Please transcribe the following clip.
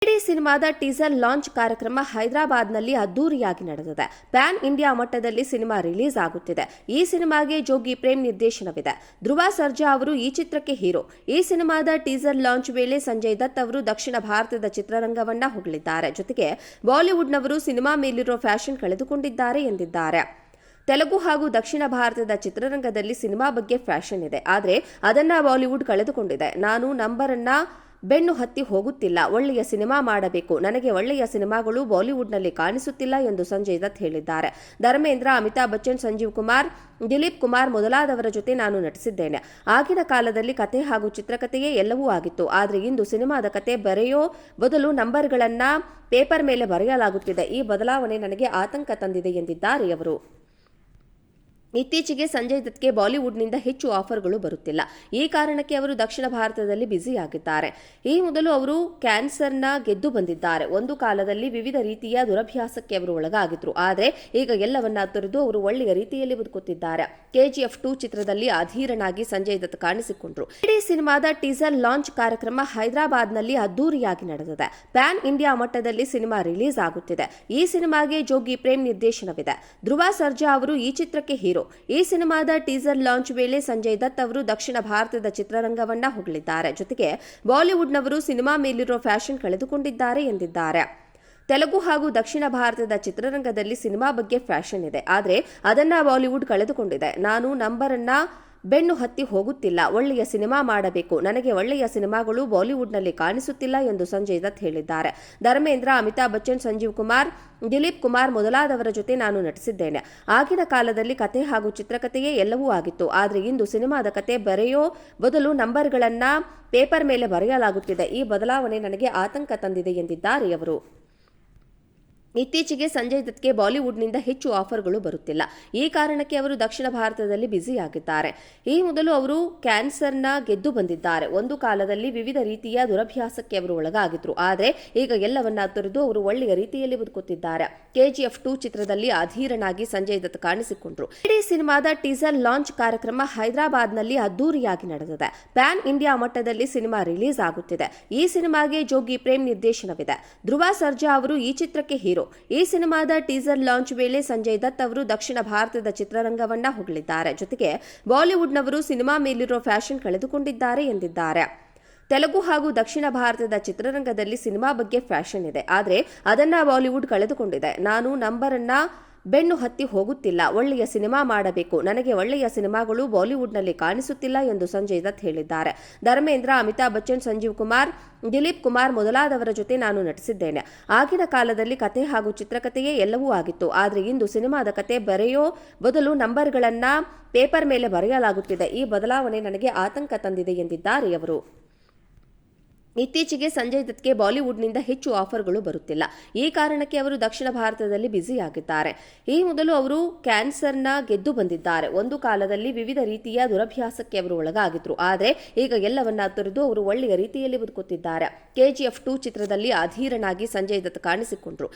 ಇಡೀ ಸಿನಿಮಾದ teaser launch ಕಾರ್ಯಕ್ರಮ ಹೈದರಾಬಾದ್ನಲ್ಲಿ ಅದ್ದೂರಿಯಾಗಿ ನಡೆದಿದೆ. ಪ್ಯಾನ್ ಇಂಡಿಯಾ ಮಟ್ಟದಲ್ಲಿ ಸಿನಿಮಾ ರಿಲೀಸ್ ಆಗುತ್ತಿದೆ. ಈ ಸಿನಿಮಾಗೆ ಜೋಗಿ ಪ್ರೇಮ್ ನಿರ್ದೇಶನವಿದೆ. ಧ್ರುವ ಸರ್ಜಾ ಅವರು ಈ ಚಿತ್ರಕ್ಕೆ ಹೀರೋ. ಈ ಸಿನಿಮಾದ ಟೀಸರ್ ಲಾಂಚ್ ವೇಳೆ ಸಂಜಯ್ ದತ್ ಅವರು ದಕ್ಷಿಣ ಭಾರತದ ಚಿತ್ರರಂಗವನ್ನ ಹೊಗಳಿದ್ದಾರೆ. ಜೊತೆಗೆ ಬಾಲಿವುಡ್ನವರು ಸಿನಿಮಾ ಮೇಲಿರೋ ಫ್ಯಾಷನ್ ಕಳೆದುಕೊಂಡಿದ್ದಾರೆ ಎಂದಿದ್ದಾರೆ. ತೆಲುಗು ಹಾಗೂ ದಕ್ಷಿಣ ಭಾರತದ ಚಿತ್ರರಂಗದಲ್ಲಿ ಸಿನಿಮಾ ಬಗ್ಗೆ ಫ್ಯಾಷನ್ ಇದೆ, ಆದರೆ ಅದನ್ನ ಬಾಲಿವುಡ್ ಕಳೆದುಕೊಂಡಿದೆ. ನಾನು ನಂಬರನ್ನ ಬೆನ್ನು ಹತ್ತಿ ಹೋಗುತ್ತಿಲ್ಲ. ಒಳ್ಳೆಯ ಸಿನಿಮಾ ಮಾಡಬೇಕು. ನನಗೆ ಒಳ್ಳೆಯ ಸಿನಿಮಾಗಳು ಬಾಲಿವುಡ್ನಲ್ಲಿ ಕಾಣಿಸುತ್ತಿಲ್ಲ ಎಂದು ಸಂಜಯ್ ದತ್ ಹೇಳಿದ್ದಾರೆ. ಧರ್ಮೇಂದ್ರ, ಅಮಿತಾಬ್ ಬಚ್ಚನ್, ಸಂಜೀವ್ ಕುಮಾರ್, ದಿಲೀಪ್ ಕುಮಾರ್ ಮೊದಲಾದವರ ಜೊತೆ ನಾನು ನಟಿಸಿದ್ದೇನೆ. ಆಗಿನ ಕಾಲದಲ್ಲಿ ಕತೆ ಹಾಗೂ ಚಿತ್ರಕಥೆಯೇ ಎಲ್ಲವೂ ಆಗಿತ್ತು. ಆದರೆ ಇಂದು ಸಿನಿಮಾದ ಕತೆ ಬರೆಯೋ ಬದಲು ನಂಬರ್ಗಳನ್ನ ಪೇಪರ್ ಮೇಲೆ ಬರೆಯಲಾಗುತ್ತಿದೆ. ಈ ಬದಲಾವಣೆ ನನಗೆ ಆತಂಕ ತಂದಿದೆ ಎಂದಿದ್ದಾರೆ ಅವರು. ಇತ್ತೀಚೆಗೆ ಸಂಜಯ್ ದತ್ಗೆ ಬಾಲಿವುಡ್ನಿಂದ ಹೆಚ್ಚು ಆಫರ್ಗಳು ಬರುತ್ತಿಲ್ಲ. ಈ ಕಾರಣಕ್ಕೆ ಅವರು ದಕ್ಷಿಣ ಭಾರತದಲ್ಲಿ ಬ್ಯುಸಿಯಾಗಿದ್ದಾರೆ. ಈ ಮೊದಲು ಅವರು ಕ್ಯಾನ್ಸರ್ನ ಗೆದ್ದು ಬಂದಿದ್ದಾರೆ. ಒಂದು ಕಾಲದಲ್ಲಿ ವಿವಿಧ ರೀತಿಯ ದುರಭ್ಯಾಸಕ್ಕೆ ಅವರು ಒಳಗಾಗಿದ್ರು. ಆದರೆ ಈಗ ಎಲ್ಲವನ್ನ ತೊರೆದು ಅವರು ಒಳ್ಳೆಯ ರೀತಿಯಲ್ಲಿ ಬದುಕುತ್ತಿದ್ದಾರೆ. KGF 2 ಚಿತ್ರದಲ್ಲಿ ಅಧೀರನಾಗಿ ಸಂಜಯ್ ದತ್ ಕಾಣಿಸಿಕೊಂಡ್ರು. ಇಡೀ ಸಿನಿಮಾದ ಟೀಸರ್ ಲಾಂಚ್ ಕಾರ್ಯಕ್ರಮ ಹೈದರಾಬಾದ್ನಲ್ಲಿ ಅದ್ದೂರಿಯಾಗಿ ನಡೆದಿದೆ. ಪ್ಯಾನ್ ಇಂಡಿಯಾ ಮಟ್ಟದಲ್ಲಿ ಸಿನಿಮಾ ರಿಲೀಸ್ ಆಗುತ್ತಿದೆ. ಈ ಸಿನಿಮಾಗೆ ಜೋಗಿ ಪ್ರೇಮ್ ನಿರ್ದೇಶನವಿದೆ. ಧ್ರುವ ಸರ್ಜಾ ಅವರು ಈ ಚಿತ್ರಕ್ಕೆ ಹೀರೋ. ಈ ಸಿನಿಮಾದ ಟೀಸರ್ ಲಾಂಚ್ ವೇಳೆ ಸಂಜಯ್ ದತ್ ಅವರು ದಕ್ಷಿಣ ಭಾರತದ ಚಿತ್ರರಂಗವನ್ನ ಹೊಗಳಿದ್ದಾರೆ. ಜೊತೆಗೆ ಬಾಲಿವುಡ್ನವರು ಸಿನಿಮಾ ಮೇಲಿರೋ ಫ್ಯಾಷನ್ ಕಳೆದುಕೊಂಡಿದ್ದಾರೆ ಎಂದಿದ್ದಾರೆ. ತೆಲುಗು ಹಾಗೂ ದಕ್ಷಿಣ ಭಾರತದ ಚಿತ್ರರಂಗದಲ್ಲಿ ಸಿನಿಮಾ ಬಗ್ಗೆ ಫ್ಯಾಷನ್ ಇದೆ, ಆದರೆ ಅದನ್ನ ಬಾಲಿವುಡ್ ಕಳೆದುಕೊಂಡಿದೆ. ನಾನು ನಂಬರನ್ನ ಬೆನ್ನು ಹತ್ತಿ ಹೋಗುತ್ತಿಲ್ಲ. ಒಳ್ಳೆಯ ಸಿನಿಮಾ ಮಾಡಬೇಕು. ನನಗೆ ಒಳ್ಳೆಯ ಸಿನಿಮಾಗಳು ಬಾಲಿವುಡ್ನಲ್ಲಿ ಕಾಣಿಸುತ್ತಿಲ್ಲ ಎಂದು ಸಂಜಯ್ ದತ್ ಹೇಳಿದ್ದಾರೆ. ಧರ್ಮೇಂದ್ರ, ಅಮಿತಾಬ್ ಬಚ್ಚನ್, ಸಂಜೀವ್ ಕುಮಾರ್, ದಿಲೀಪ್ ಕುಮಾರ್ ಮೊದಲಾದವರ ಜೊತೆ ನಾನು ನಟಿಸಿದ್ದೇನೆ. ಆಗಿನ ಕಾಲದಲ್ಲಿ ಕತೆ ಹಾಗೂ ಚಿತ್ರಕಥೆಯೇ ಎಲ್ಲವೂ ಆಗಿತ್ತು. ಆದರೆ ಇಂದು ಸಿನಿಮಾದ ಕತೆ ಬರೆಯೋ ಬದಲು ನಂಬರ್ಗಳನ್ನ ಪೇಪರ್ ಮೇಲೆ ಬರೆಯಲಾಗುತ್ತಿದೆ. ಈ ಬದಲಾವಣೆ ನನಗೆ ಆತಂಕ ತಂದಿದೆ ಎಂದಿದ್ದಾರೆ ಅವರು. ಇತ್ತೀಚೆಗೆ ಸಂಜಯ್ ದತ್ಗೆ ಬಾಲಿವುಡ್ನಿಂದ ಹೆಚ್ಚು ಆಫರ್ಗಳು ಬರುತ್ತಿಲ್ಲ. ಈ ಕಾರಣಕ್ಕೆ ಅವರು ದಕ್ಷಿಣ ಭಾರತದಲ್ಲಿ ಬ್ಯುಸಿಯಾಗಿದ್ದಾರೆ. ಈ ಮೊದಲು ಅವರು ಕ್ಯಾನ್ಸರ್ನ ಗೆದ್ದು ಬಂದಿದ್ದಾರೆ. ಒಂದು ಕಾಲದಲ್ಲಿ ವಿವಿಧ ರೀತಿಯ ದುರಭ್ಯಾಸಕ್ಕೆ ಅವರು ಒಳಗಾಗಿದ್ರು. ಆದರೆ ಈಗ ಎಲ್ಲವನ್ನ ತೊರೆದು ಅವರು ಒಳ್ಳೆಯ ರೀತಿಯಲ್ಲಿ ಬದುಕುತ್ತಿದ್ದಾರೆ. KGF 2 ಚಿತ್ರದಲ್ಲಿ ಅಧೀರನಾಗಿ ಸಂಜಯ್ ದತ್ ಕಾಣಿಸಿಕೊಂಡ್ರು. ಇಡೀ ಸಿನಿಮಾದ ಟೀಸರ್ ಲಾಂಚ್ ಕಾರ್ಯಕ್ರಮ ಹೈದರಾಬಾದ್ನಲ್ಲಿ ಅದ್ದೂರಿಯಾಗಿ ನಡೆದಿದೆ. ಪ್ಯಾನ್ ಇಂಡಿಯಾ ಮಟ್ಟದಲ್ಲಿ ಸಿನಿಮಾ ರಿಲೀಸ್ ಆಗುತ್ತಿದೆ. ಈ ಸಿನಿಮಾಗೆ ಜೋಗಿ ಪ್ರೇಮ್ ನಿರ್ದೇಶನವಿದೆ. ಧ್ರುವ ಸರ್ಜಾ ಅವರು ಈ ಚಿತ್ರಕ್ಕೆ ಹೀರೋ. ಈ ಸಿನಿಮಾದ ಟೀಸರ್ ಲಾಂಚ್ ವೇಳೆ ಸಂಜಯ್ ದತ್ ಅವರು ದಕ್ಷಿಣ ಭಾರತದ ಚಿತ್ರರಂಗವನ್ನ ಹೊಗಳಿದ್ದಾರೆ. ಜೊತೆಗೆ ಬಾಲಿವುಡ್ನವರು ಸಿನಿಮಾ ಮೇಲಿರೋ ಫ್ಯಾಷನ್ ಕಳೆದುಕೊಂಡಿದ್ದಾರೆ ಎಂದಿದ್ದಾರೆ. ತೆಲುಗು ಹಾಗೂ ದಕ್ಷಿಣ ಭಾರತದ ಚಿತ್ರರಂಗದಲ್ಲಿ ಸಿನಿಮಾ ಬಗ್ಗೆ ಫ್ಯಾಷನ್ ಇದೆ, ಆದರೆ ಅದನ್ನ ಬಾಲಿವುಡ್ ಕಳೆದುಕೊಂಡಿದೆ. ನಾನು ನಂಬರನ್ನ ಬೆನ್ನು ಹತ್ತಿ ಹೋಗುತ್ತಿಲ್ಲ. ಒಳ್ಳೆಯ ಸಿನಿಮಾ ಮಾಡಬೇಕು. ನನಗೆ ಒಳ್ಳೆಯ ಸಿನಿಮಾಗಳು ಬಾಲಿವುಡ್ನಲ್ಲಿ ಕಾಣಿಸುತ್ತಿಲ್ಲ ಎಂದು ಸಂಜಯ್ ದತ್ ಹೇಳಿದ್ದಾರೆ. ಧರ್ಮೇಂದ್ರ, ಅಮಿತಾಬ್ ಬಚ್ಚನ್, ಸಂಜೀವ್ ಕುಮಾರ್, ದಿಲೀಪ್ ಕುಮಾರ್ ಮೊದಲಾದವರ ಜೊತೆ ನಾನು ನಟಿಸಿದ್ದೇನೆ. ಆಗಿನ ಕಾಲದಲ್ಲಿ ಕತೆ ಹಾಗೂ ಚಿತ್ರಕಥೆಯೇ ಎಲ್ಲವೂ ಆಗಿತ್ತು. ಆದರೆ ಇಂದು ಸಿನಿಮಾದ ಕತೆ ಬರೆಯೋ ಬದಲು ನಂಬರ್ಗಳನ್ನ ಪೇಪರ್ ಮೇಲೆ ಬರೆಯಲಾಗುತ್ತಿದೆ. ಈ ಬದಲಾವಣೆ ನನಗೆ ಆತಂಕ ತಂದಿದೆ ಎಂದಿದ್ದಾರೆ ಅವರು. ಇತ್ತೀಚೆಗೆ ಸಂಜಯ್ ದತ್ಗೆ ಬಾಲಿವುಡ್ನಿಂದ ಹೆಚ್ಚು ಆಫರ್ಗಳು ಬರುತ್ತಿಲ್ಲ. ಈ ಕಾರಣಕ್ಕೆ ಅವರು ದಕ್ಷಿಣ ಭಾರತದಲ್ಲಿ ಬ್ಯುಸಿಯಾಗಿದ್ದಾರೆ. ಈ ಮೊದಲು ಅವರು ಕ್ಯಾನ್ಸರ್ನ ಗೆದ್ದು ಬಂದಿದ್ದಾರೆ. ಒಂದು ಕಾಲದಲ್ಲಿ ವಿವಿಧ ರೀತಿಯ ದುರಭ್ಯಾಸಕ್ಕೆ ಅವರು ಒಳಗಾಗಿದ್ರು. ಆದರೆ ಈಗ ಎಲ್ಲವನ್ನ ತೊರೆದು ಅವರು ಒಳ್ಳೆಯ ರೀತಿಯಲ್ಲಿ ಬದುಕುತ್ತಿದ್ದಾರೆ. KGF 2 ಚಿತ್ರದಲ್ಲಿ ಅಧೀರನಾಗಿ ಸಂಜಯ್ ದತ್ ಕಾಣಿಸಿಕೊಂಡ್ರು.